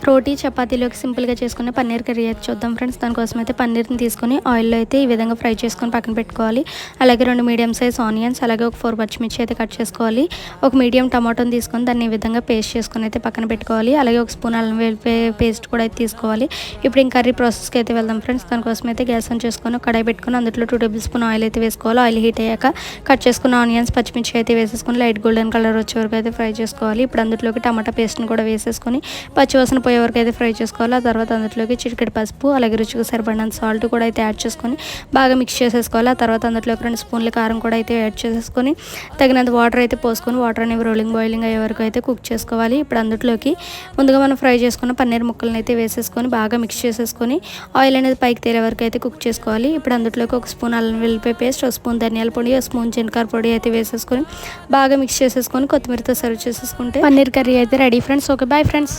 రోటీ చపాతీలోకి సింపుల్గా చేసుకునే పన్నీర్ కర్రీ అయితే చూద్దాం ఫ్రెండ్స్. దానికోసం అయితే పన్నీర్ని తీసుకొని ఆయిల్లో అయితే ఈ విధంగా ఫ్రై చేసుకొని పక్కన పెట్టుకోవాలి. అలాగే 2 మీడియం సైజ్ ఆనియన్స్, అలాగే ఒక 4 పచ్చిమిర్చి అయితే కట్ చేసుకోవాలి. ఒక మీడియం టమాటోని తీసుకొని దాన్ని ఈ విధంగా పేస్ట్ చేసుకొని అయితే పక్కన పెట్టుకోవాలి. అలాగే ఒక స్పూన్ అల్లం వెల్లుల్లి పేస్ట్ కూడా అయితే తీసుకోవాలి. ఇప్పుడు ఇంకా కర్రీ ప్రాసెస్కి అయితే వెళ్దాం ఫ్రెండ్స్. దానికోసం అయితే గ్యాస్ ఆన్ చేసుకొని కడాయి పెట్టుకొని అందులో 2 టేబుల్ స్పూన్ ఆయిల్ అయితే వేసుకోవాలి. ఆయిల్ హీట్ అయ్యాక కట్ చేసుకున్న ఆనియన్స్, పచ్చిమిర్చి అయితే వేసేసుకొని లైట్ గోల్డెన్ కలర్ వచ్చే వరకు అయితే ఫ్రై చేసుకోవాలి. ఇప్పుడు అందులోకి టమాటా పేస్ట్ని కూడా వేసేసుకొని పచ్చివాసన పోయే వరకు అయితే ఫ్రై చేసుకోవాలి. ఆ తర్వాత అందులోకి చిటికెడు పసుపు, అలాగే రుచికి సరిపడినంత సాల్ట్ కూడా అయితే యాడ్ చేసుకొని బాగా మిక్స్ చేసేసుకోవాలి. ఆ తర్వాత అందులోకి 2 స్పూన్ల కారం కూడా అయితే యాడ్ చేసేసుకొని తగినంత వాటర్ అయితే పోసుకొని వాటర్ అనేవి బాయిలింగ్ అయ్యే వరకు అయితే కుక్ చేసుకోవాలి. ఇప్పుడు అందులోకి ముందుగా మనం ఫ్రై చేసుకున్న పన్నీర్ ముక్కలను అయితే వేసేసుకొని బాగా మిక్స్ చేసేసుకొని ఆయిల్ అనేది పైకి తేలే వరకు అయితే కుక్ చేసుకోవాలి. ఇప్పుడు అందులోకి ఒక స్పూన్ అల్లం వెల్లుల్లి పేస్ట్, ఒక స్పూన్ ధనియాల పొడి, ఒక స్పూన్ జీలకర్ర పొడి అయితే వేసేసుకొని బాగా మిక్స్ చేసేసుకొని కొత్తిమీరతో సర్వ్ చేసేసుకుంటే పన్నీర్ కర్రీ అయితే ready friends. Okay, bye friends.